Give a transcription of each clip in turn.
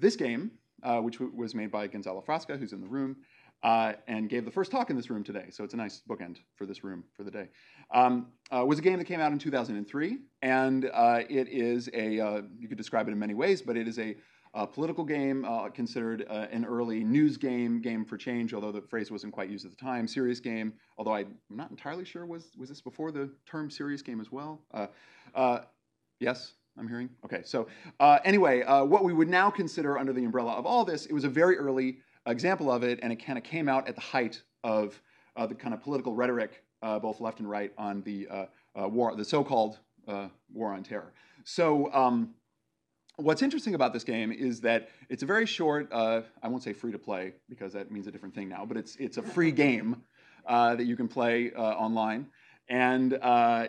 this game, which was made by Gonzalo Frasca, who's in the room, and gave the first talk in this room today. So it's a nice bookend for this room for the day. Was a game that came out in 2003, and it is you could describe it in many ways, but it is a political game, considered an early news game for change, although the phrase wasn't quite used at the time. Serious game, although I'm not entirely sure, was this before the term serious game as well? Yes, I'm hearing? Okay, so anyway, what we would now consider under the umbrella of all this, it was a very early example of it, and it kind of came out at the height of the kind of political rhetoric, both left and right, on the war, the so-called war on terror. So what's interesting about this game is that it's a very short, I won't say free to play because that means a different thing now, but it's a free game that you can play online. And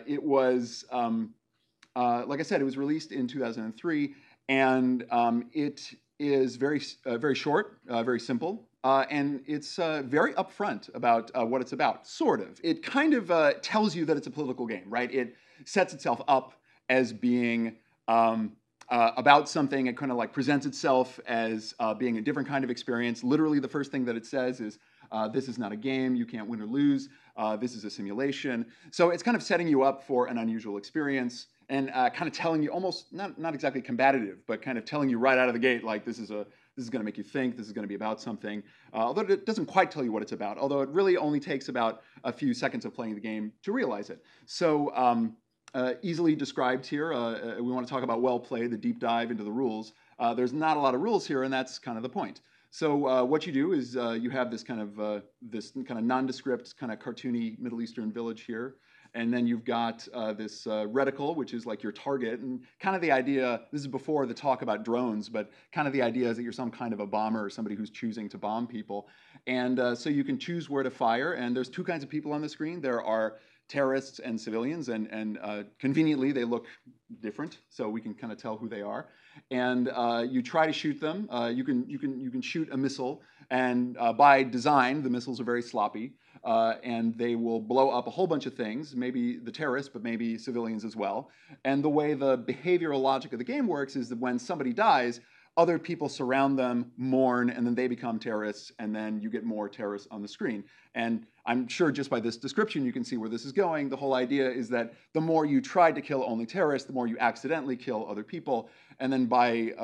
it was, like I said, it was released in 2003, and it is very short, very simple, and it's very upfront about what it's about, sort of. It kind of tells you that it's a political game, right? It sets itself up as being about something. It kind of like presents itself as being a different kind of experience. Literally, the first thing that it says is, this is not a game, you can't win or lose, this is a simulation. So it's kind of setting you up for an unusual experience, and kind of telling you, almost not exactly combative, but kind of telling you right out of the gate, like this is going to make you think, this is going to be about something. Although it doesn't quite tell you what it's about, although it really only takes about a few seconds of playing the game to realize it. So easily described here, we want to talk about well played, the deep dive into the rules. There's not a lot of rules here, and that's kind of the point. So what you do is you have this kind of nondescript, kind of cartoony Middle Eastern village here. And then you've got this reticle, which is like your target. And kind of the idea, this is before the talk about drones, but kind of the idea is that you're some kind of a bomber or somebody who's choosing to bomb people. And so you can choose where to fire. And there's two kinds of people on the screen. There are terrorists and civilians, and conveniently they look different, so we can kind of tell who they are. And you try to shoot them. You can shoot a missile, and by design, the missiles are very sloppy. And they will blow up a whole bunch of things, maybe the terrorists, but maybe civilians as well. And the way the behavioral logic of the game works is that when somebody dies, other people surround them, mourn, and then they become terrorists, and then you get more terrorists on the screen. And I'm sure just by this description you can see where this is going. The whole idea is that the more you try to kill only terrorists, the more you accidentally kill other people. And then by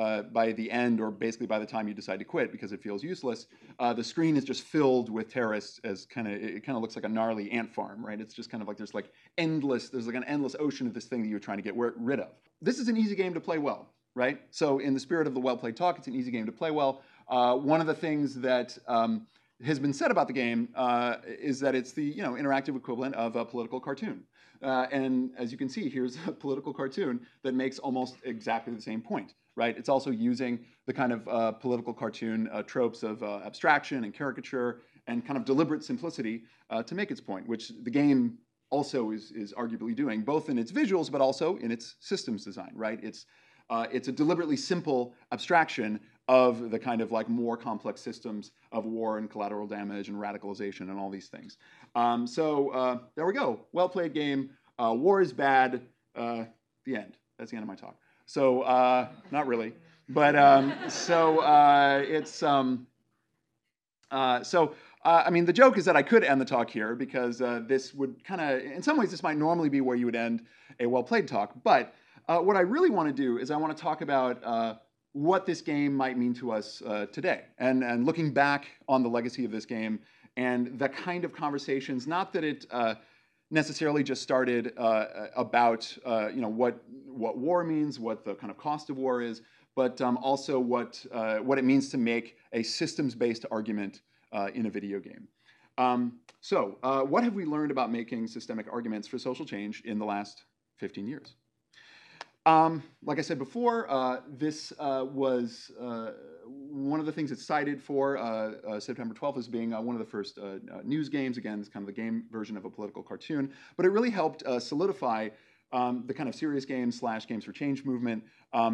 the end, or basically by the time you decide to quit because it feels useless, the screen is just filled with terrorists. As it kind of looks like a gnarly ant farm, right? It's just kind of like there's like an endless ocean of this thing that you're trying to get rid of. This is an easy game to play well, right? So in the spirit of the well-played talk, it's an easy game to play well. One of the things that has been said about the game is that it's the interactive equivalent of a political cartoon. And as you can see, here's a political cartoon that makes almost exactly the same point, right? It's also using the kind of political cartoon tropes of abstraction and caricature and kind of deliberate simplicity to make its point, which the game also is arguably doing, both in its visuals but also in its systems design, right? It's a deliberately simple abstraction of the kind of like more complex systems of war and collateral damage and radicalization and all these things. So there we go. Well-played game. War is bad. The end. That's the end of my talk. So not really. But I mean, the joke is that I could end the talk here because this would kind of, in some ways, this might normally be where you would end a well-played talk. But what I really want to do is I want to talk about what this game might mean to us today, and looking back on the legacy of this game and the kind of conversations, not that it necessarily just started about what war means, what the kind of cost of war is, but also what it means to make a systems-based argument in a video game. So what have we learned about making systemic arguments for social change in the last 15 years? Like I said before, this was one of the things it's cited for September 12th as being one of the first news games. Again, it's kind of the game version of a political cartoon, but it really helped solidify the kind of serious games / games for change movement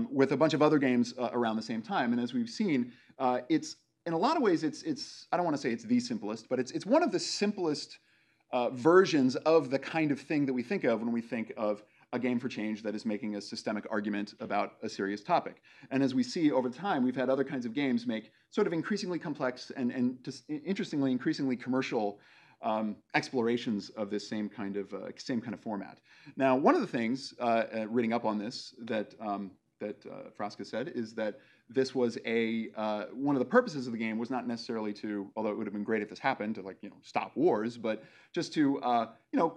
with a bunch of other games around the same time. And as we've seen, it's in a lot of ways, it's I don't want to say it's the simplest, but it's one of the simplest versions of the kind of thing that we think of when we think of a game for change that is making a systemic argument about a serious topic. And as we see over time, we've had other kinds of games make sort of increasingly complex and just interestingly, increasingly commercial explorations of this same kind of format. Now, one of the things reading up on this that Frasca said is that this was one of the purposes of the game was not necessarily to, although it would have been great if this happened, to stop wars, but just to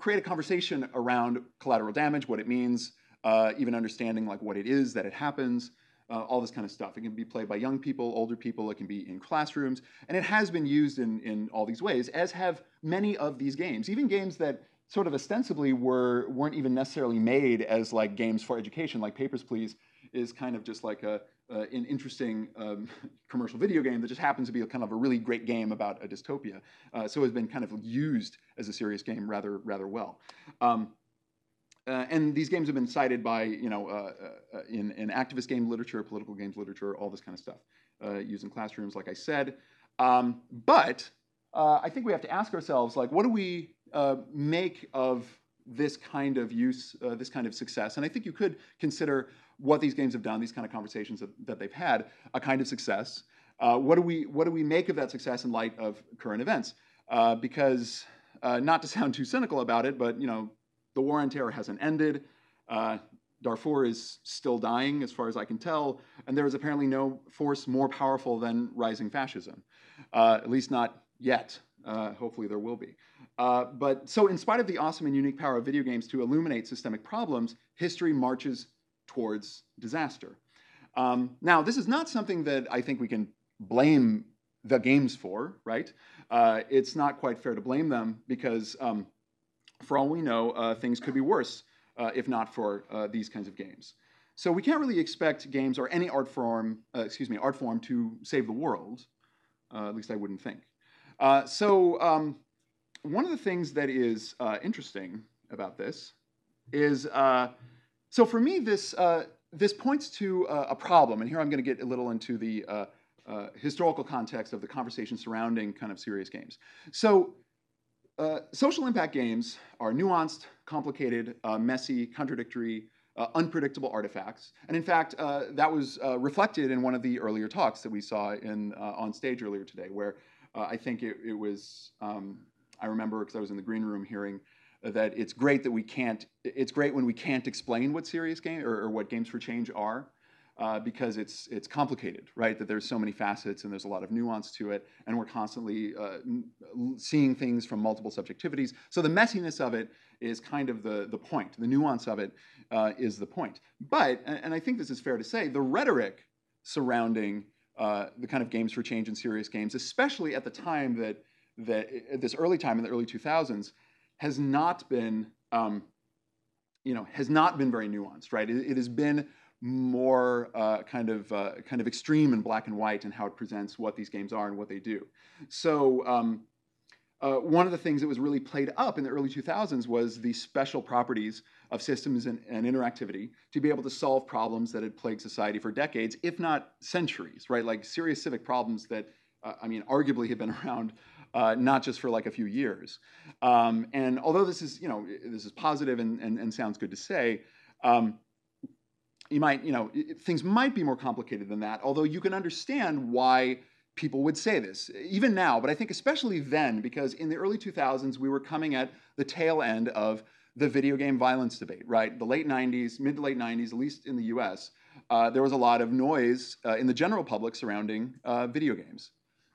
create a conversation around collateral damage, what it means, even understanding what it is that it happens. All this kind of stuff. It can be played by young people, older people, it can be in classrooms, and it has been used in all these ways, as have many of these games, even games that sort of ostensibly weren't even necessarily made as games for education, like Papers, Please is kind of just an interesting commercial video game that just happens to be kind of a really great game about a dystopia. So has been kind of used as a serious game rather well. And these games have been cited by, in activist game literature, political games literature, all this kind of stuff, used in classrooms, like I said. But I think we have to ask ourselves, what do we make of this kind of use, this kind of success? And I think you could consider what these games have done, these kind of conversations that they've had, a kind of success. What do we make of that success in light of current events? Because not to sound too cynical about it, but the war on terror hasn't ended. Darfur is still dying, as far as I can tell, and there is apparently no force more powerful than rising fascism, at least not yet. Hopefully there will be. But so in spite of the awesome and unique power of video games to illuminate systemic problems, history marches towards disaster. Now, this is not something that I think we can blame the games for, right? It's not quite fair to blame them because for all we know, things could be worse if not for these kinds of games. So we can't really expect games or any art form to save the world. At least I wouldn't think. So one of the things that is interesting about this is, so for me, this points to a problem, and here I'm going to get a little into the historical context of the conversation surrounding kind of serious games. So social impact games are nuanced, complicated, messy, contradictory, unpredictable artifacts. And in fact, that was reflected in one of the earlier talks that we saw on stage earlier today, where I think it was, I remember because I was in the green room hearing that it's great when we can't explain what serious game or what games for change are. Because it's complicated, right? That there's so many facets and there's a lot of nuance to it, and we're constantly seeing things from multiple subjectivities. So the messiness of it is kind of the point. The nuance of it is the point. But, and I think this is fair to say, the rhetoric surrounding the kind of games for change and serious games, especially at the time at this early time in the early 2000s, has not been very nuanced, right? It has been more kind of extreme and black and white in how it presents what these games are and what they do. So one of the things that was really played up in the early 2000s was the special properties of systems and interactivity to be able to solve problems that had plagued society for decades, if not centuries, right? Like serious civic problems that, arguably have been around not just for a few years. And although this is positive and sounds good to say, things might be more complicated than that, although you can understand why people would say this, even now, but I think especially then, because in the early 2000s, we were coming at the tail end of the video game violence debate, right? The late 90s, mid to late 90s, at least in the US, there was a lot of noise in the general public surrounding video games.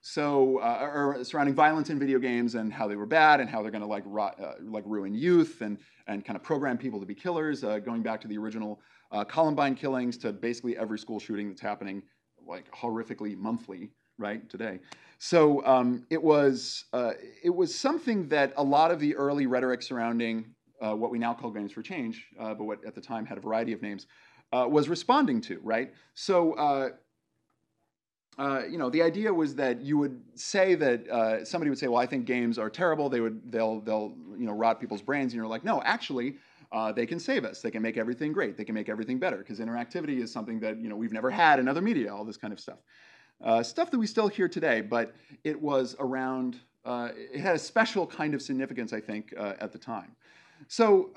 So, or surrounding violence in video games and how they were bad and how they're going to ruin youth and kind of program people to be killers, going back to the original Columbine killings to basically every school shooting that's happening horrifically monthly, right, today. So it was something that a lot of the early rhetoric surrounding what we now call games for change, but what at the time had a variety of names, was responding to, right? So the idea was that you would say that somebody would say, well, I think games are terrible. They'll rot people's brains. And you're like, no, actually, they can save us. They can make everything great. They can make everything better because interactivity is something that we've never had in other media. All this kind of stuff, stuff that we still hear today. But it was around. It had a special kind of significance, I think, at the time. So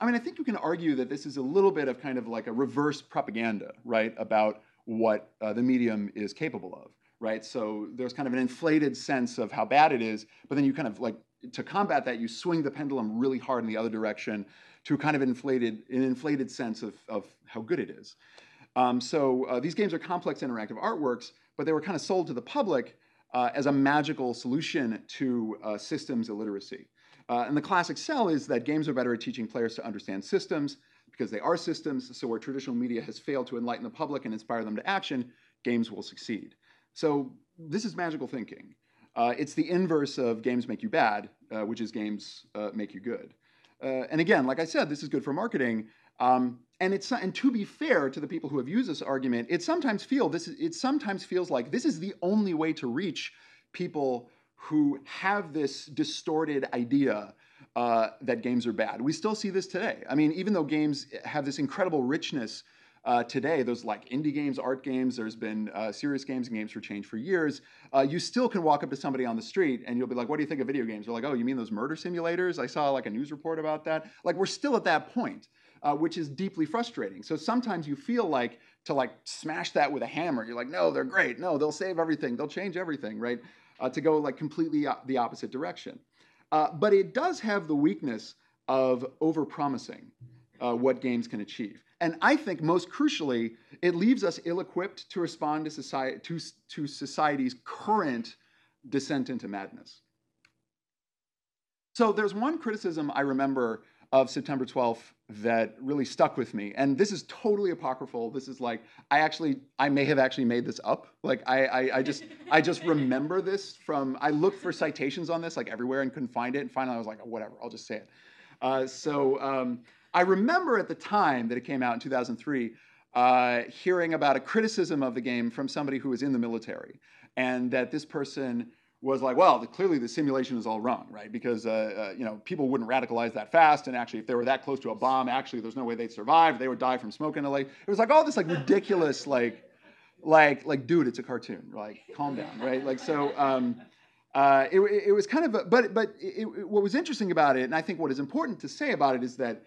I mean, I think you can argue that this is a little bit of kind of like a reverse propaganda, right, about what the medium is capable of, right? So there's kind of an inflated sense of how bad it is, but then you kind of like, to combat that, you swing the pendulum really hard in the other direction to kind of an inflated sense of how good it is. So these games are complex interactive artworks, but they were kind of sold to the public as a magical solution to systems illiteracy. And the classic sell is that games are better at teaching players to understand systems because they are systems. So where traditional media has failed to enlighten the public and inspire them to action, games will succeed. So this is magical thinking. It's the inverse of games make you bad, which is games make you good. And again, like I said, this is good for marketing. And to be fair to the people who have used this argument, it sometimes feels like this is the only way to reach people who have this distorted idea that games are bad. We still see this today. I mean, even though games have this incredible richness today, there's like indie games, art games, there's been serious games and games for change for years, you still can walk up to somebody on the street and you'll be like, what do you think of video games? They're like, oh, you mean those murder simulators? I saw like a news report about that. Like, we're still at that point, which is deeply frustrating. So sometimes you feel like to like smash that with a hammer. You're like, no, they're great. No, they'll save everything. They'll change everything, right? To go like completely the opposite direction. But it does have the weakness of overpromising what games can achieve. And I think most crucially, it leaves us ill-equipped to respond to society's current descent into madness. So there's one criticism I remember of September 12th that really stuck with me. And this is totally apocryphal. This is like, I may have actually made this up. Like, I just remember this from, I looked for citations on this like everywhere and couldn't find it. And finally I was like, oh, whatever, I'll just say it. I remember at the time that it came out in 2003, hearing about a criticism of the game from somebody who was in the military. And that this person was like, well, clearly the simulation is all wrong, right? Because people wouldn't radicalize that fast, and actually, if they were that close to a bomb, actually, there's no way they'd survive. They would die from smoke inhalation. It was like all this like ridiculous, like, dude, it's a cartoon, like, calm down, right? Like, so it was kind of, but what was interesting about it, and I think what is important to say about it, is that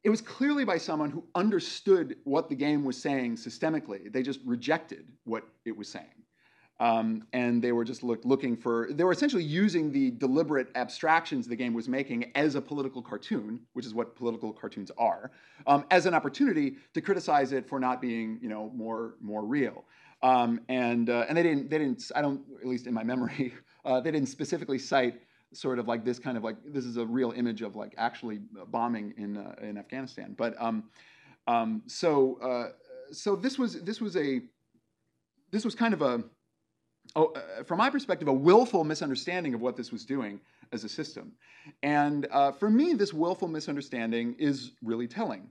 it was clearly by someone who understood what the game was saying systemically. They just rejected what it was saying. And they were just looking for, they were essentially using the deliberate abstractions the game was making as a political cartoon, which is what political cartoons are, as an opportunity to criticize it for not being, more real. And they didn't, I don't, at least in my memory, they didn't specifically cite sort of like this kind of like, this is a real image of like actually bombing in Afghanistan. But so this was kind of a, from my perspective, a willful misunderstanding of what this was doing as a system. And for me, this willful misunderstanding is really telling.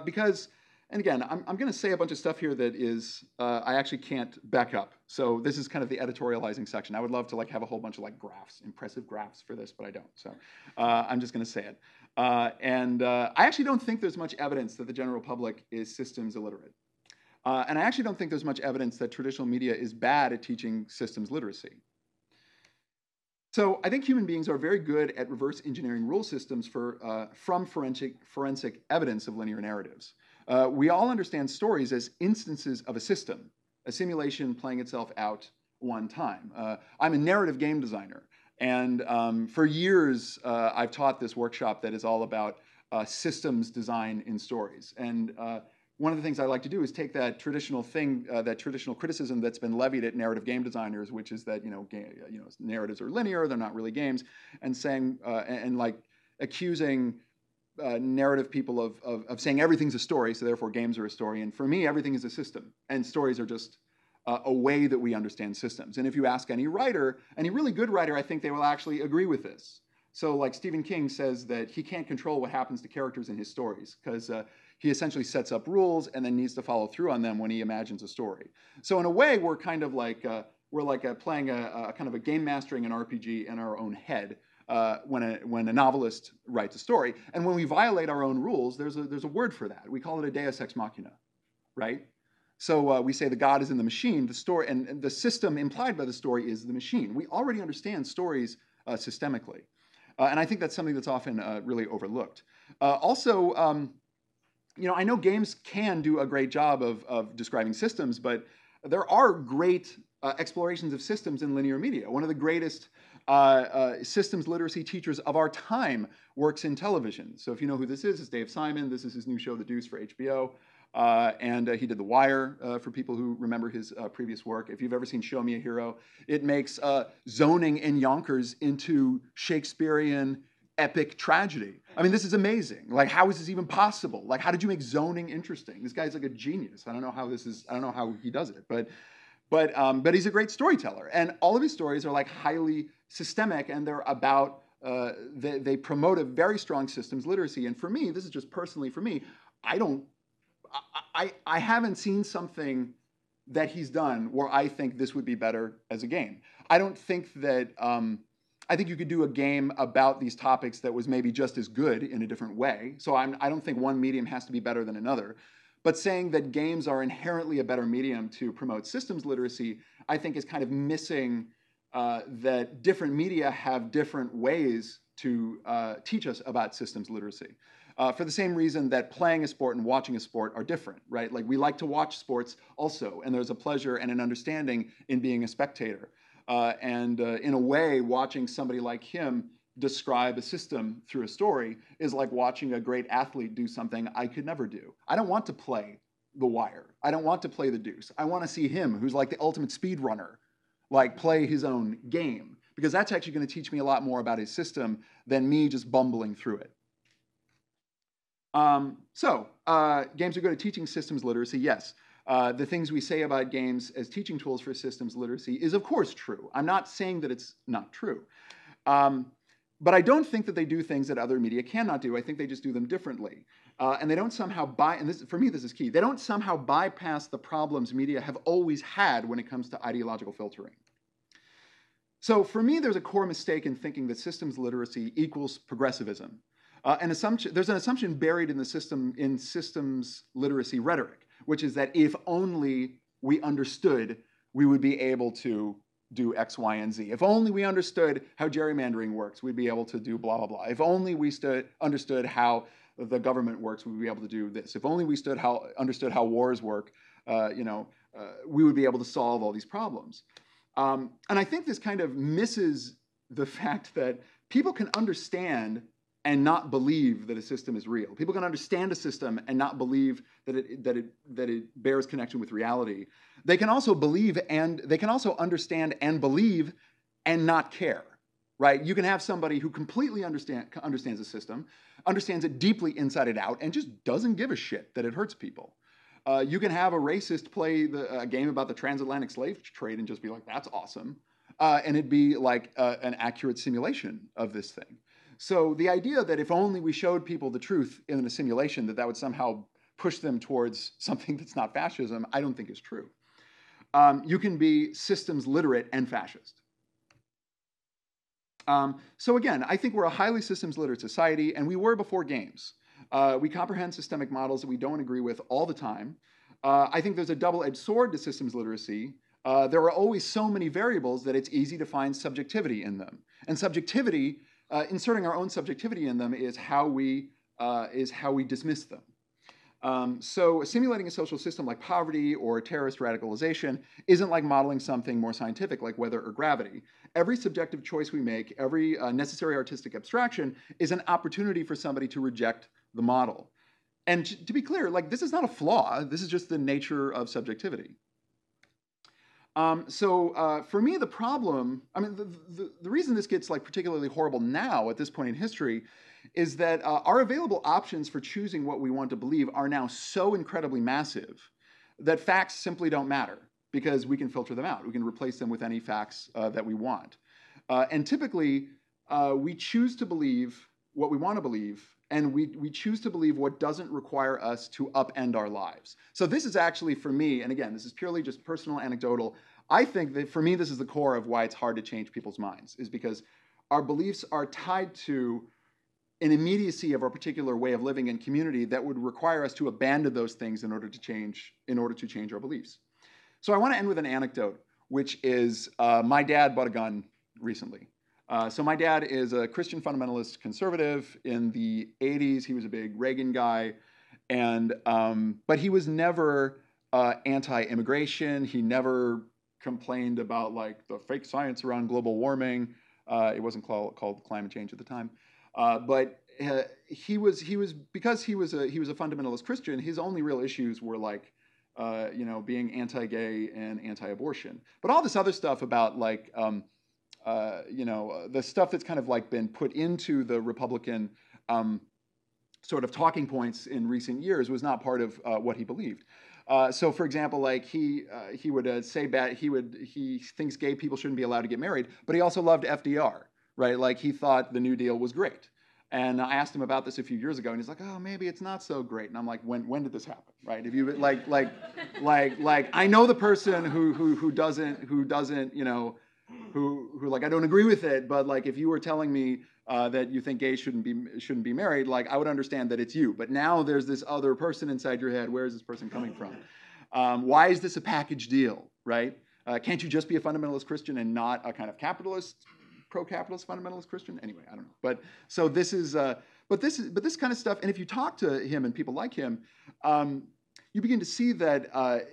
Because, and again, I'm going to say a bunch of stuff here that is, I actually can't back up. So this is kind of the editorializing section. I would love to like have a whole bunch of like graphs, impressive graphs for this, but I don't. So I'm just going to say it. And I actually don't think there's much evidence that the general public is systems illiterate. And I actually don't think there's much evidence that traditional media is bad at teaching systems literacy. So I think human beings are very good at reverse engineering rule systems from forensic evidence of linear narratives. We all understand stories as instances of a system, a simulation playing itself out one time. I'm a narrative game designer. And for years, I've taught this workshop that is all about systems design in stories. And one of the things I like to do is take that traditional thing, that traditional criticism that's been levied at narrative game designers, which is that narratives are linear, they're not really games, and saying and like accusing narrative people of saying everything's a story, so therefore games are a story. And for me, everything is a system, and stories are just a way that we understand systems. And if you ask any writer, any really good writer, I think they will actually agree with this. So like Stephen King says that he can't control what happens to characters in his stories because he essentially sets up rules and then needs to follow through on them when he imagines a story. So in a way, we're kind of like playing a kind of a game mastering an RPG in our own head when a novelist writes a story. And when we violate our own rules, there's a word for that. We call it a deus ex machina, right? So we say the God is in the machine, the story, and the system implied by the story is the machine. We already understand stories systemically. And I think that's something that's often really overlooked. Also, I know games can do a great job of describing systems, but there are great explorations of systems in linear media. One of the greatest systems literacy teachers of our time works in television. So if you know who this is, it's Dave Simon. This is his new show, The Deuce, for HBO. And he did The Wire for people who remember his previous work. If you've ever seen Show Me a Hero, it makes zoning in Yonkers into Shakespearean epic tragedy. I mean, this is amazing. Like, how is this even possible? Like, how did you make zoning interesting? This guy's like a genius. I don't know how he does it, but he's a great storyteller. And all of his stories are like highly systemic, and they're about they promote a very strong systems literacy. And for me, this is just personally for me, I haven't seen something that he's done where I think this would be better as a game. I don't think that. I think you could do a game about these topics that was maybe just as good in a different way. So I don't think one medium has to be better than another. But saying that games are inherently a better medium to promote systems literacy, I think is kind of missing that different media have different ways to teach us about systems literacy. For the same reason that playing a sport and watching a sport are different, right? Like, we like to watch sports also, and there's a pleasure and an understanding in being a spectator. And in a way, watching somebody like him describe a system through a story is like watching a great athlete do something I could never do. I don't want to play The Wire. I don't want to play The Deuce. I want to see him, who's like the ultimate speed runner, like play his own game, because that's actually going to teach me a lot more about his system than me just bumbling through it. Games are good at teaching systems literacy, yes. The things we say about games as teaching tools for systems literacy is, of course, true. I'm not saying that it's not true. But I don't think that they do things that other media cannot do. I think they just do them differently. And they don't somehow and for me, this is key, they don't somehow bypass the problems media have always had when it comes to ideological filtering. So for me, there's a core mistake in thinking that systems literacy equals progressivism. There's an assumption buried in systems literacy rhetoric, which is that if only we understood, we would be able to do X, Y, and Z. If only we understood how gerrymandering works, we'd be able to do blah, blah, blah. If only we understood how the government works, we'd be able to do this. If only we understood how wars work, we would be able to solve all these problems. And I think this kind of misses the fact that people can understand and not believe that a system is real. People can understand a system and not believe that it bears connection with reality. They can also believe and they can also understand and believe and not care, right? You can have somebody who completely understands a system, understands it deeply inside and out, and just doesn't give a shit that it hurts people. You can have a racist play a game about the transatlantic slave trade and just be like, that's awesome. And it'd be like an accurate simulation of this thing. So the idea that if only we showed people the truth in a simulation, that would somehow push them towards something that's not fascism, I don't think is true. You can be systems literate and fascist. So again, I think we're a highly systems literate society, and we were before games. We comprehend systemic models that we don't agree with all the time. I think there's a double-edged sword to systems literacy. There are always so many variables that it's easy to find subjectivity in them. And subjectivity, inserting our own subjectivity in them is how we dismiss them. So simulating a social system like poverty or terrorist radicalization isn't like modeling something more scientific like weather or gravity. Every subjective choice we make, every necessary artistic abstraction is an opportunity for somebody to reject the model. And to be clear, like, this is not a flaw. This is just the nature of subjectivity. For me, the problem, I mean, the reason this gets like particularly horrible now at this point in history is that our available options for choosing what we want to believe are now so incredibly massive that facts simply don't matter because we can filter them out. We can replace them with any facts that we want. And typically, we choose to believe what we want to believe, and we choose to believe what doesn't require us to upend our lives. So this is actually, for me, and again, this is purely just personal, anecdotal, I think that for me, this is the core of why it's hard to change people's minds, is because our beliefs are tied to an immediacy of our particular way of living in community that would require us to abandon those things in order to change our beliefs. So I want to end with an anecdote, which is my dad bought a gun recently. So my dad is a Christian fundamentalist conservative. In the 80s, he was a big Reagan guy, and but he was never anti-immigration. He never complained about like the fake science around global warming. It wasn't called climate change at the time, but he was because he was a fundamentalist Christian. His only real issues were like being anti-gay and anti-abortion. But all this other stuff about like the stuff that's kind of like been put into the Republican sort of talking points in recent years was not part of what he believed. So, for example, like he would say he thinks gay people shouldn't be allowed to get married, but he also loved FDR, right? Like he thought the New Deal was great. And I asked him about this a few years ago, and he's like, "Oh, maybe it's not so great." And I'm like, "When did this happen, right? If you like, I know the person who doesn't, who like I don't agree with it, but like if you were telling me that you think gays shouldn't be married, like I would understand that it's you. But now there's this other person inside your head. Where is this person coming from? Why is this a package deal, right? Can't you just be a fundamentalist Christian and not a kind of pro-capitalist fundamentalist Christian? Anyway, I don't know. But so this is, but this kind of stuff. And if you talk to him and people like him, you begin to see that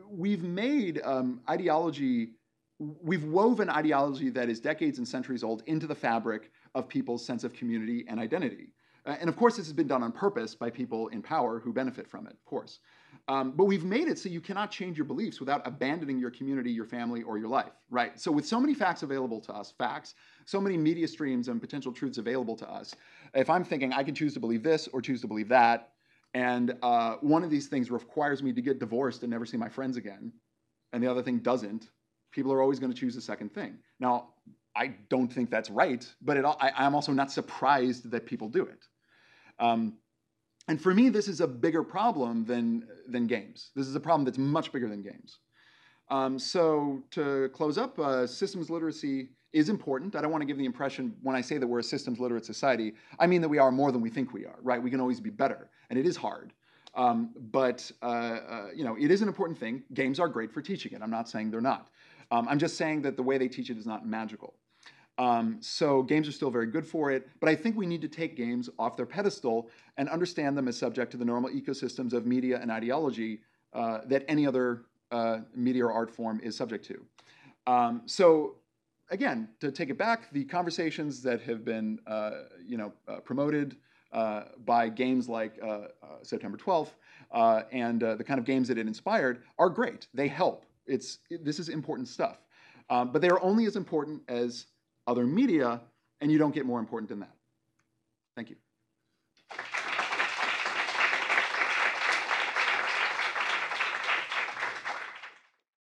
we've made ideology. We've woven ideology that is decades and centuries old into the fabric of people's sense of community and identity. And of course, this has been done on purpose by people in power who benefit from it, of course. But we've made it so you cannot change your beliefs without abandoning your community, your family, or your life, right? So with so many facts available to us, so many media streams and potential truths available to us, if I'm thinking I can choose to believe this or choose to believe that, and one of these things requires me to get divorced and never see my friends again, and the other thing doesn't, people are always going to choose the second thing. Now, I don't think that's right, but I'm also not surprised that people do it. And for me, this is a bigger problem than games. This is a problem that's much bigger than games. So to close up, systems literacy is important. I don't want to give the impression when I say that we're a systems literate society, I mean that we are more than we think we are, right? We can always be better, and it is hard. But it is an important thing. Games are great for teaching it. I'm not saying they're not. I'm just saying that the way they teach it is not magical. So games are still very good for it, but I think we need to take games off their pedestal and understand them as subject to the normal ecosystems of media and ideology that any other media or art form is subject to. So again, to take it back, the conversations that have been promoted by games like September 12th and the kind of games that it inspired are great. They help. This is important stuff. But they are only as important as other media, and you don't get more important than that. Thank you.